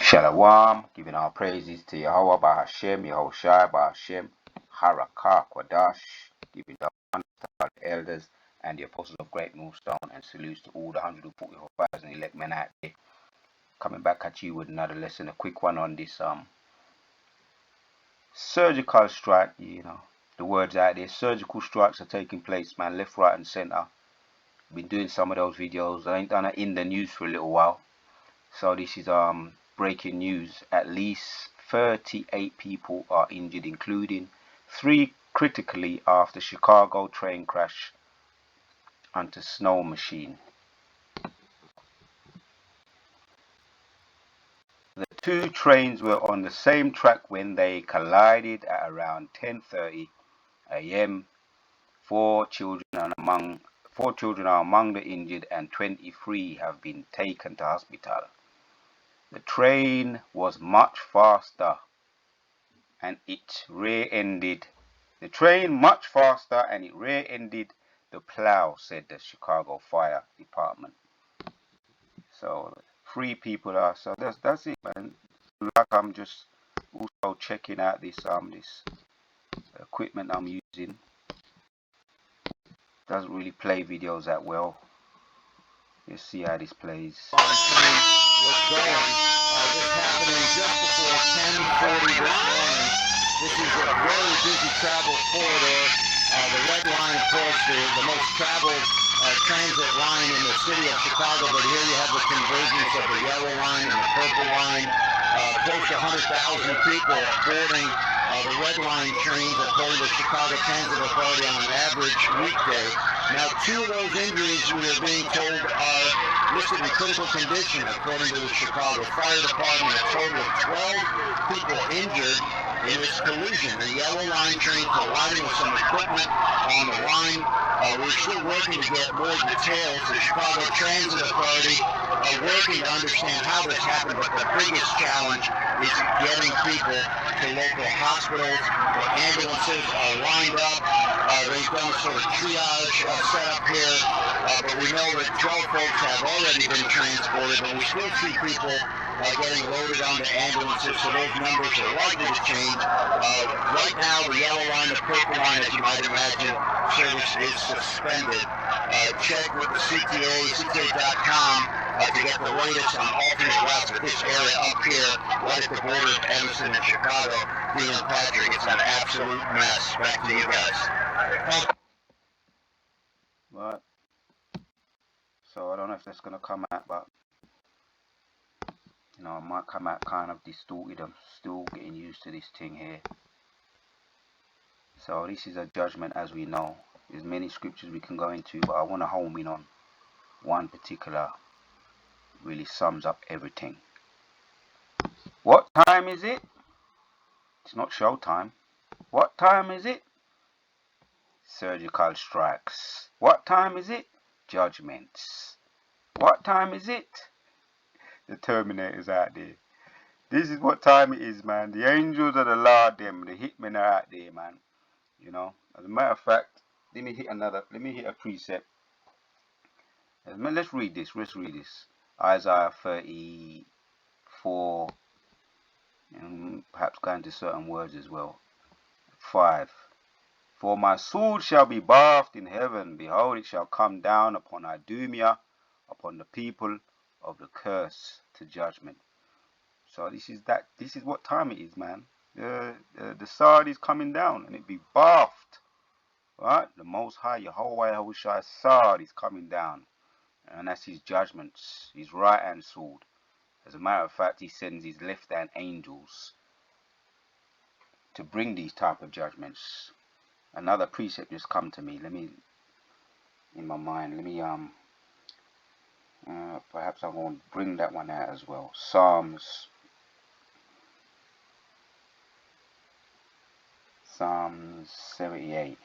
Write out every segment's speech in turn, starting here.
Shalom, giving our praises to Yahweh by Hashem, Yahushai by Hashem, Harakah, Kwadash, giving the honor to our elders and the apostles of Great Millstone, and salutes to all the 144,000 elect men out there. Coming back at you with another lesson, a quick one on this surgical strike. You know, the words out there, surgical strikes are taking place, man, left, right and center. Been doing some of those videos. I ain't done it in the news for a little while. So this is breaking news. At least 38 people are injured, including 3 critically after Chicago train crash onto snow machine. The 2 trains were on the same track when they collided at around 10:30 a.m. 4 children are among the injured, and 23 have been taken to hospital. The train was much faster and it rear-ended the plow, said the Chicago Fire Department. So 3 people are, so that's it, man. Like, I'm just also checking out this equipment I'm using. Doesn't really play videos that well. Let's see how this plays. Was going. This happening just before 10:40 this morning. This is a very busy travel corridor. The red line, of course, the most traveled transit line in the city of Chicago, but here you have the convergence of the yellow line and the purple line. Close to 100,000 people boarding the red line trains, according to the Chicago Transit Authority, on an average weekday. Now, 2 of those injuries, we are being told, are listed in critical condition, according to the Chicago Fire Department. A total of 12 people injured in this collision. The yellow line train colliding with some equipment on the line. We're still working to get more details. The Chicago Transit Authority are working to understand how this happened, but the biggest challenge is getting people to local hospitals. The ambulances are lined up. They've done a sort of triage setup here, but we know that 12 folks have already been transported, but we still see people getting loaded onto ambulances, so those numbers are likely to change. Right now, the yellow line, the purple line, as you might imagine, service is suspended. Check with the CTA, CTA.com, to get the latest on alternate routes for this area up here, right at the border of Evanston and Chicago. Dean and Patrick, it's an absolute mess. Back to you guys. Right. So I don't know if that's gonna come out, but you know, it might come out kind of distorted. I'm still getting used to this thing here. So this is a judgment, as we know. There's many scriptures we can go into, but I want to home in on one particular. Really sums up everything. What time is it? It's not show time. What time is it? Surgical strikes. What time is it? Judgments. What time is it? The Terminator's out there. This is what time it is, man. The angels of the Lord, them, the hitmen are out there, man. You know, as a matter of fact, let me hit a precept. Let's read this. Isaiah 34, and perhaps go into certain words as well. 5. For my sword shall be bathed in heaven. Behold, it shall come down upon Idumea, upon the people of the curse to judgment. So this is what time it is, man. The sword is coming down, and it be bathed. Right? The Most High, Yahweh Yahushai sword is coming down. And that's his judgments, his right hand sword. As a matter of fact, he sends his left hand angels to bring these type of judgments. Another precept just come to me. Perhaps I'm going to bring that one out as well. Psalms 78.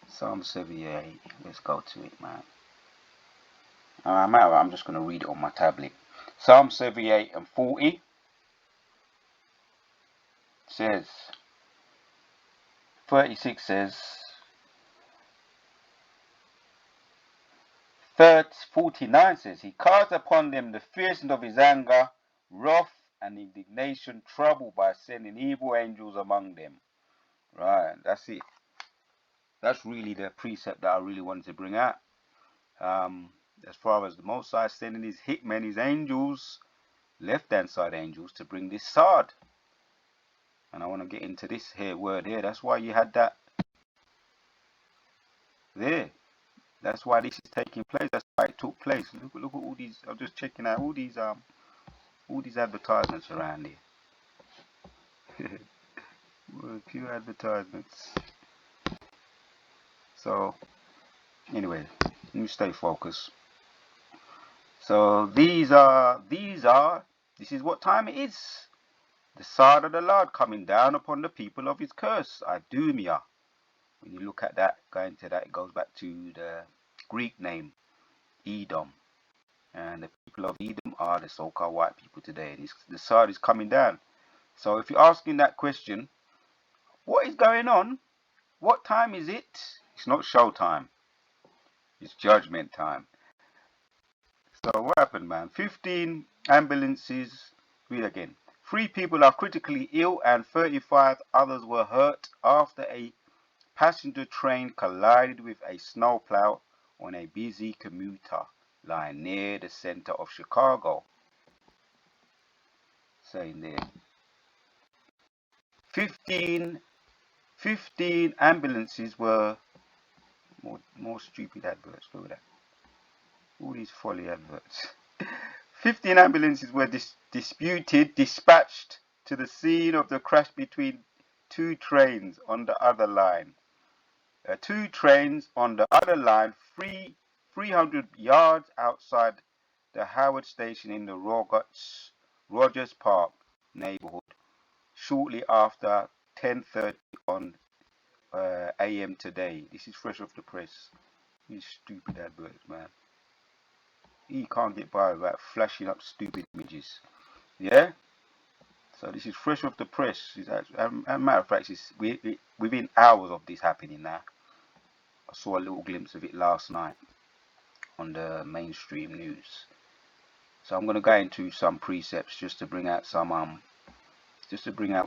Psalm 78. Let's go to it, man. I'm just going to read it on my tablet. Psalm 78 and 40 says, 36 says, 49 says, he cast upon them the fierceness of his anger, wrath and indignation, trouble by sending evil angels among them. Right, that's it. That's really the precept that I really wanted to bring out. As far as the Most High sending his hitmen, his angels, left-hand side angels, to bring this sword. And I want to get into this here word here. That's why you had that there. That's why this is taking place. That's why it took place. Look at all these. I'm just checking out all these advertisements around here. A few advertisements. So anyway, let me stay focused. So this is what time it is. The sword of the Lord coming down upon the people of his curse, Idumea. When you look at that, going to that, it goes back to the Greek name, Edom. And the people of Edom are the so-called white people today. And the sword is coming down. So if you're asking that question, what is going on? What time is it? It's not show time. It's judgment time. So what happened, man? 15 ambulances. Read again. 3 people are critically ill and 35 others were hurt after a passenger train collided with a snowplow on a busy commuter line near the center of Chicago. Saying there. 15 ambulances were more stupid adverts. Look at that. All these folly adverts. 15 ambulances were dispatched to the scene of the crash between 2 trains on the other line. 2 trains on the other line, 300 yards outside the Howard Station in the Rogers Park neighborhood, shortly after 10:30 on a.m. today. This is fresh off the press. These stupid adverts, man. You can't get by without flashing up stupid images. Yeah? So this is fresh off the press. As a matter of fact, it's within hours of this happening now. I saw a little glimpse of it last night on the mainstream news. So I'm going to go into some precepts just to bring out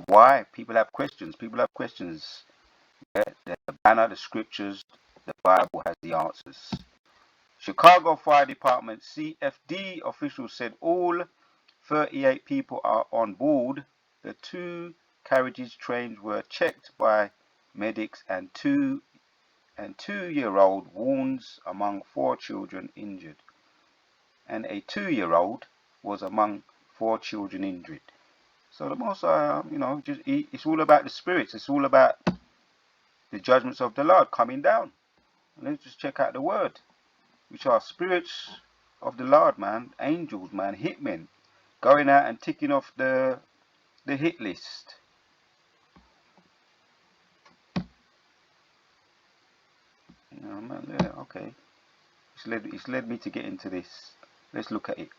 why people have questions. People have questions. Yeah? The banner, the scriptures, the Bible has the answers. Chicago Fire Department CFD officials said all 38 people are on board. The 2 carriages trains were checked by medics and 2-year-old wounds among 4 children injured. And a 2-year-old was among 4 children injured. So the most, it's all about the spirits. It's all about the judgments of the Lord coming down. And let's just check out the word, which are spirits of the Lord, man, angels, man, hitmen, going out and ticking off the hit list. Man, yeah, okay. It's led me to get into this. Let's look at it.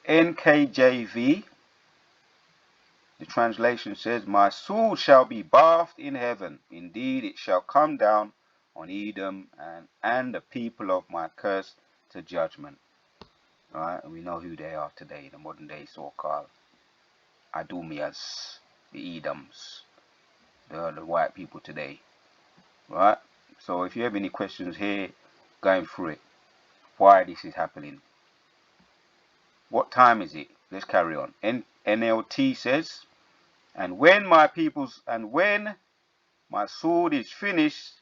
NKJV, the translation says, my soul shall be bathed in heaven. Indeed, it shall come down on Edom and the people of my curse to judgment. Right, and we know who they are today, the modern day so-called Idumeans, the Edoms, the white people today. Right, so if you have any questions here, going through it, why this is happening, what time is it? Let's carry on. NLT says, and when my sword is finished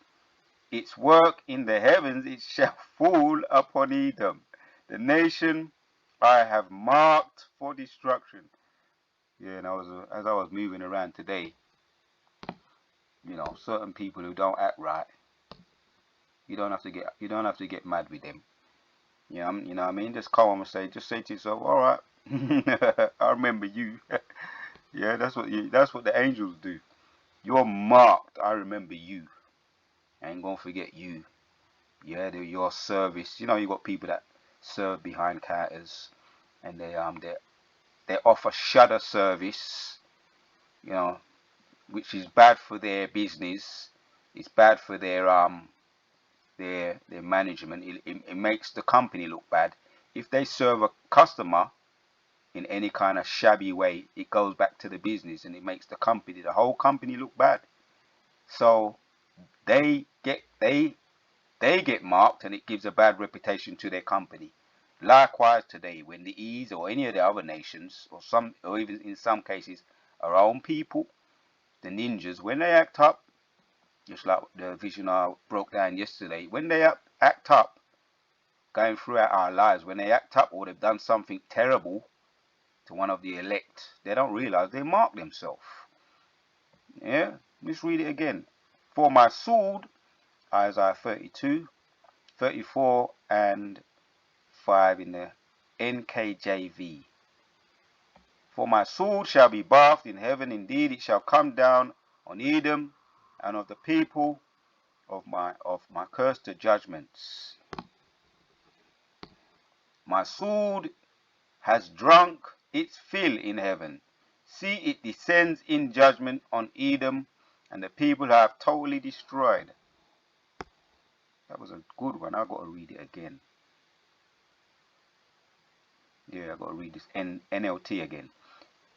its work in the heavens, it shall fall upon Edom, the nation I have marked for destruction. Yeah, and as I was moving around today, certain people who don't act right, you don't have to get mad with them. You know what I mean? Just come on and say to yourself, all right, I remember you. Yeah, that's what the angels do. You're marked. I remember you. I ain't gonna forget you. Yeah, they're your service. You got people that serve behind counters, and they offer shudder service. Which is bad for their business. It's bad for their their management. It makes the company look bad. If they serve a customer in any kind of shabby way, it goes back to the business and it makes the whole company look bad. So they get marked, and it gives a bad reputation to their company. Likewise today, when the E's or any of the other nations, or even in some cases our own people, the ninjas, when they act up, just like the vision I broke down yesterday, when they act up, going throughout our lives, when they act up or they've done something terrible to one of the elect, they don't realize they mark themselves. Yeah, let's read it again. For my sword, Isaiah 32, 34 and 5 in the NKJV. For my sword shall be bathed in heaven, indeed it shall come down on Edom and of the people of my curse to judgments. My sword has drunk its fill in heaven. See, it descends in judgment on Edom and the people I have totally destroyed. That was a good one. I've got to read it again. Yeah, I've got to read this NLT again.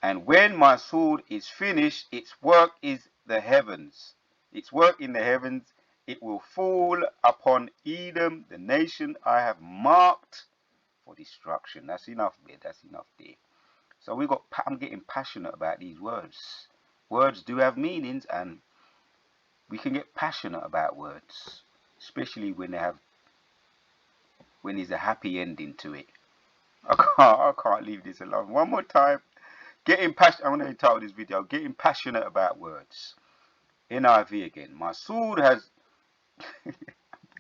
And when my sword is finished, its work is the heavens. Its work in the heavens, it will fall upon Edom, the nation I have marked for destruction. That's enough there. That's enough there. So I'm getting passionate about these words. Words do have meanings, and we can get passionate about words, especially when there's a happy ending to it. I can't leave this alone. One more time. Getting passionate. I'm going to entitle this video, Getting Passionate About Words. NIV again. My sword has...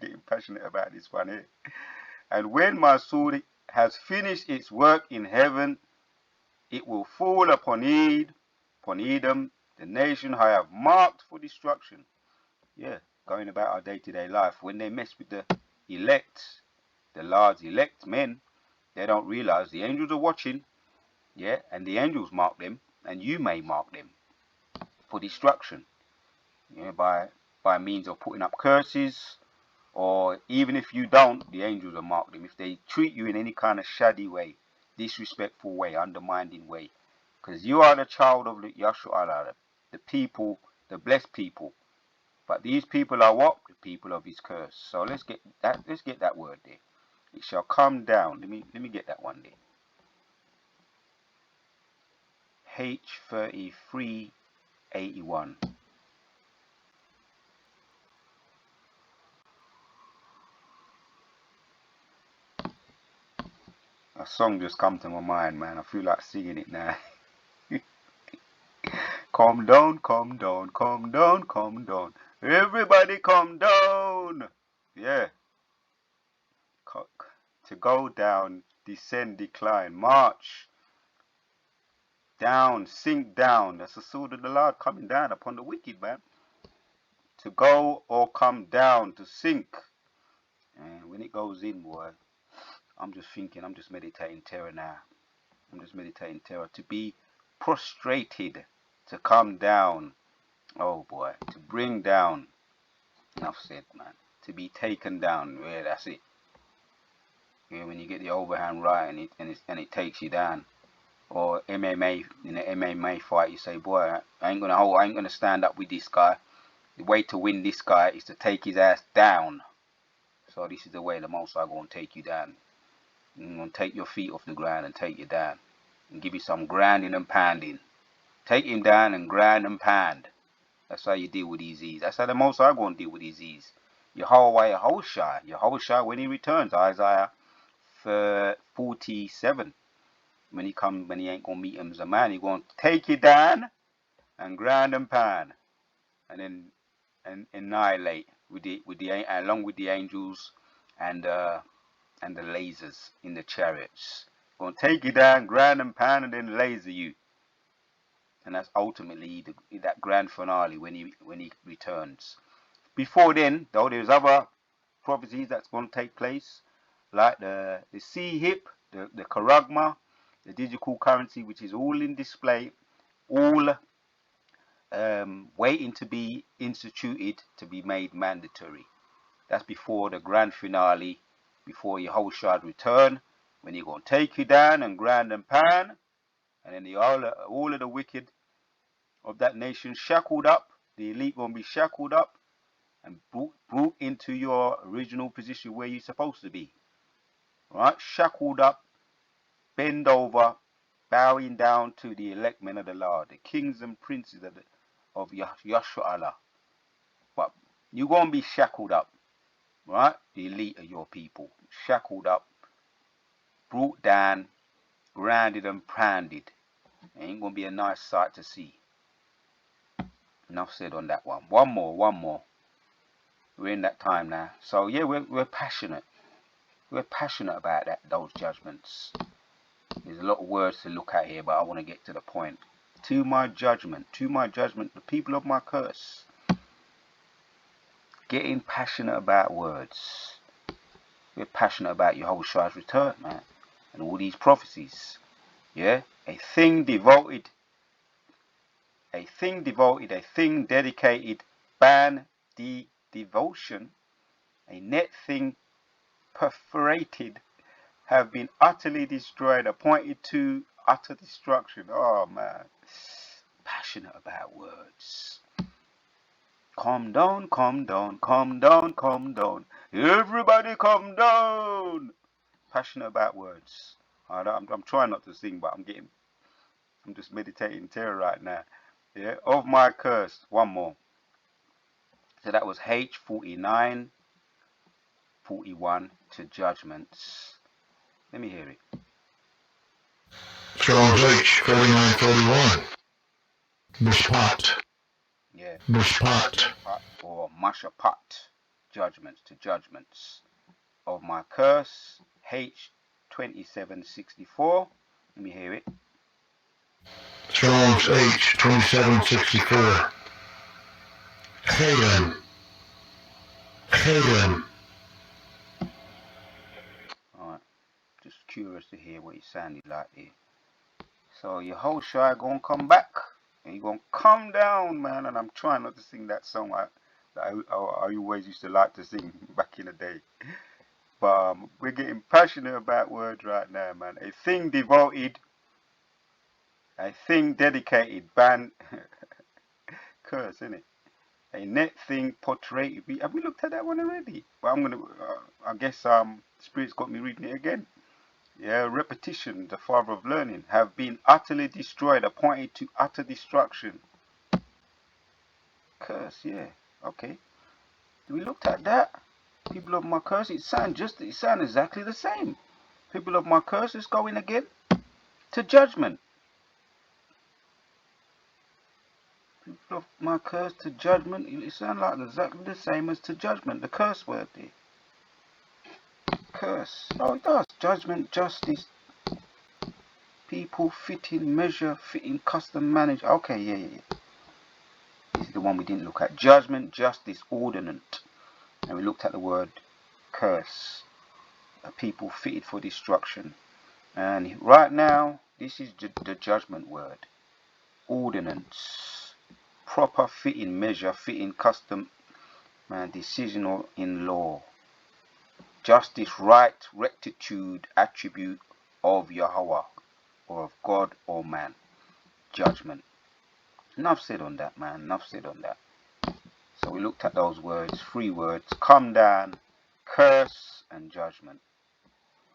getting passionate about this one here. And when my sword has finished its work in heaven, it will fall upon Edom, the nation I have marked for destruction. Yeah, going about our day-to-day life. When they mess with the elect, the Lord's elect men, they don't realize the angels are watching. Yeah, and the angels mark them, and you may mark them for destruction. Yeah, by means of putting up curses, or even if you don't, the angels will mark them. If they treat you in any kind of shoddy way, disrespectful way, undermining way, because you are the child of Yahshua, the people, the blessed people. But these people are what? The people of his curse. So let's get that word there. It shall come down. Let me get that one there. H3381. A song just come to my mind, man. I feel like singing it now. Come down, come down, come down, come down. Everybody come down. Yeah. To go down, descend, decline, march. Down, sink down. That's the sword of the Lord coming down upon the wicked, man. To go or come down, to sink. And when it goes in, boy, I'm just meditating terror now. I'm just meditating terror. To be prostrated, to come down. Oh boy, to bring down. Enough said, man. To be taken down. Yeah, that's it. Yeah, when you get the overhand right and it takes you down. Or MMA, in an MMA fight, you say, boy, I ain't gonna stand up with this guy. The way to win this guy is to take his ass down. So this is the way the Most High gonna take you down. I'm gonna take your feet off the ground and take you down. And give you some grinding and pounding. Take him down and grind and pound. That's how you deal with these E's. That's how the Most High gonna deal with these E's. Yahushua, when he returns, Isaiah 47. When he ain't gonna meet him as a man, he gonna take you down and grind and pound, and then annihilate along with the angels and the lasers in the chariots. Gonna take you down, grind and pound, and then laser you. And that's ultimately that grand finale when he returns. Before then, though, there's other prophecies that's going to take place, like the sea hip, the charagma, the digital currency, which is all in display, all waiting to be instituted, to be made mandatory. That's before the grand finale, before Yahushua's return, when He's going to take you down and grind and pan, and then all of the wicked of that nation shackled up, the elite going to be shackled up and brought into your original position where you're supposed to be. Right? Shackled up, bend over, bowing down to the elect men of the Lord, the kings and princes of Yahshua Allah. But you're going to be shackled up, right? The elite of your people. Shackled up, brought down, grounded and pounded. It ain't going to be a nice sight to see. Enough said on that one. One more. We're in that time now. So yeah, we're passionate. We're passionate about those judgments. There's a lot of words to look at here, but I want to get to the point. To my judgment, the people of my curse. Getting passionate about words. We're passionate about Yahushua's return, man, and all these prophecies. Yeah, a thing devoted, a thing dedicated, ban the devotion, a net thing perforated, have been utterly destroyed, appointed to utter destruction. Oh man, passionate about words. Calm down, calm down, calm down, calm down. Everybody calm down. Passionate about words. I'm trying not to sing, but I'm just meditating terror right now. Yeah, of my curse. One more. So that was H49, 41 to judgments. Let me hear it. Strong's H 4941. Mishpat. Yeah. Mishpat. Or Mashapat. Judgments to judgments. Of my curse. H2764. Let me hear it. Strong's H 2764. Chayrim. Chayrim. Alright. Just curious to hear what it sounded like there. So Yahushua gonna come back. And he gonna come down, man. And I'm trying not to sing that song that I always used to like to sing back in the day. But we're getting passionate about words right now, man. A thing devoted, a thing dedicated, ban, curse, innit? A net thing portrayed. Have we looked at that one already? Well, I guess Spirit's got me reading it again. Yeah, repetition, the father of learning, have been utterly destroyed, appointed to utter destruction. Curse, yeah, okay. We looked at that. People of my curse, it sounds exactly the same. People of my curse is going again to judgment. People of my curse to judgment, it sounds like exactly the same as to judgment, the curse word there. Curse, oh it does. Judgment, justice, people, fitting, measure, fitting, custom, manage. Okay, yeah. This is the one we didn't look at. Judgment, justice, ordinance. And we looked at the word curse. A people fitted for destruction. And right now, this is the judgment word. Ordinance. Proper fitting, measure, fitting, custom, man, decision in law. Justice, right, rectitude, attribute of Yahweh, or of God or man. Judgment. Enough said on that, man. Enough said on that. So we looked at those words, 3 words. Come down, curse, and judgment.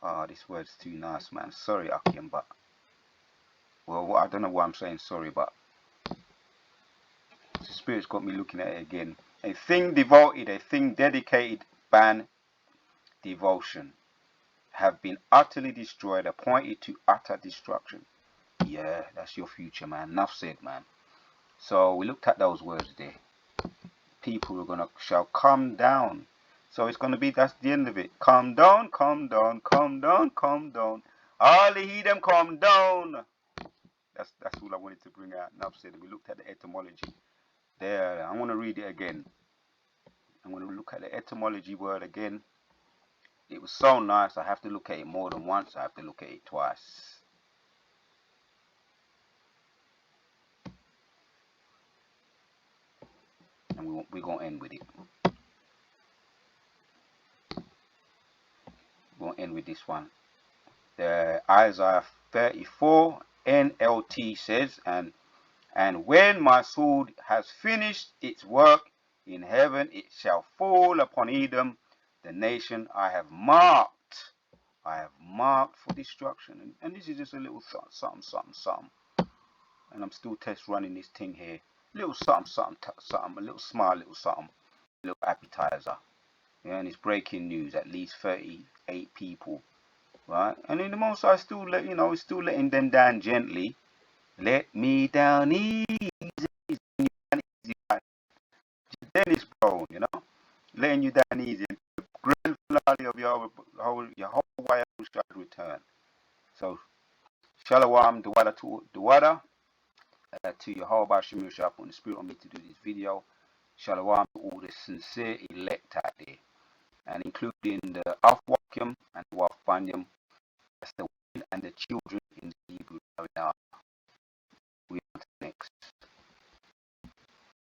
Ah, this word's too nice, man. Sorry, Akim, but... Well, I don't know why I'm saying sorry, but... The Spirit's got me looking at it again. A thing devoted, a thing dedicated, ban, devotion. Have been utterly destroyed, appointed to utter destruction. Yeah, that's your future, man. Enough said, man. So we looked at those words there. People shall come down. So it's gonna be, that's the end of it. Come down, come down, come down, come down. All the heathen come down. That's all I wanted to bring out. Enough said. We looked at the etymology. There, I want to read it again. I'm going to look at the etymology word again. It was so nice. I have to look at it more than once. I have to look at it twice. And we're going to end with it. going to end with this one. The Isaiah 34 NLT says, and when my sword has finished its work in heaven, it shall fall upon Edom, the nation I have marked. I have marked for destruction. And this is just a little something. And I'm still test running this thing here. Little something, a little small little something, a little appetizer. Yeah, and it's breaking news. At least 38 people, right? And in the Most High still still letting them down gently. Let me down easy, Dennis Brown, letting you down easy. The grand finale of your whole way shall return. So, Shalom, Dawada, to Yahweh Shemir Shah, putting the spirit on me to do this video. Shalom to all the sincere elect out there, and including the Afwakim and the Wafanyam, that's the women and the children